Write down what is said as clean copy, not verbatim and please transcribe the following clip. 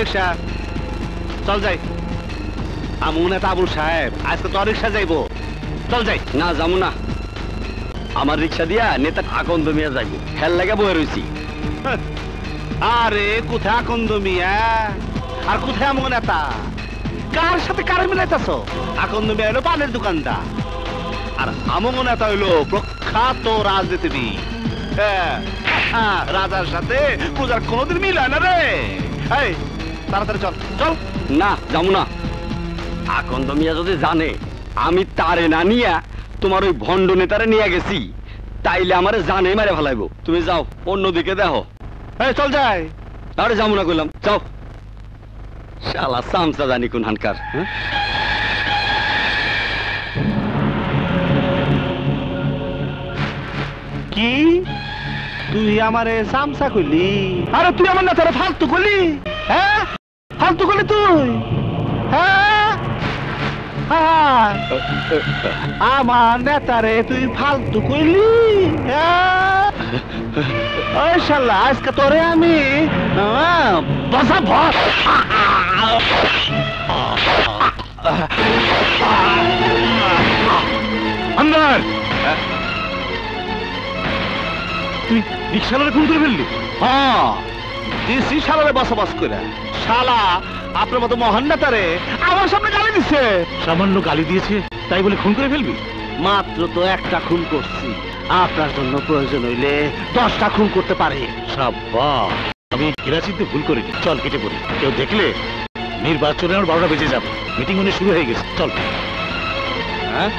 রিক্সা চল যাই। আমু নেতা আবুল সাহেব আজকে তো রিক্সা যাইবো, চল যাই। না যাবো না, আমার রিক্সা দিয়া নেতা আকন্দ মিয়া যাইব, খেল লাগা বয়ে রয়েছি। আরে কোথায় আকন্দ মিয়া আর কোথায় আমু নেতা? কার সাথে কার মিলাইতেছ? আকন্দ মিয়া হলো পানের দোকানদার, আর আমু নেতা হইলো প্রখ্যাত রাজনীতিবিদ। রাজার সাথে পূজার কোনোদিন মিল হয় না রে। এই তাড়াতাড়ি চল চল। না যাবো না, আকন্দ মিয়া যদি জানে আমি তারে না নিয়া তোমার ওই ভণ্ড নেতারে নিয়ে গেছি, তাইলে আমারে জানে মারে ফেলাইব। তুমি যাও অন্যদিকে দেখো। এই চল যাই। আরে যাবো না কইলাম, যাও। শালা সামসা জানি কোন হানকার। কি তুই আমারে সামসা কইলি? আরে তুই আমার নেতারে ফালতু কইলি? হ্যাঁ ফালতু কইলি তুই? হ্যাঁ আমার নেতারে তুই ফালতু কইলি? ওই শালা আজকে তোরে আমি বসা ভস আন্দার। তুই রিক্সালারে খুন করে ফেললি? হ্যাঁ দিছি শালারে বসবাস করে। শালা আপনার মতো মহান নেতারে আমার সামনে গালি দিচ্ছে। সামান্য গালি দিয়েছে তাই বলে খুন করে ফেলবি? মাত্র তো একটা খুন করছি, আপনার জন্য প্রয়োজন হইলে 10টা খুন করতে পারে। সাব্বাস, আমি চিন্তে ভুল করিনি। চল কেটে পড়ি, কেউ দেখলে নির্বাচনে আমার 12টা বেজে যাবে। মিটিং শুরু হয়ে গেছে, চল। হ্যাঁ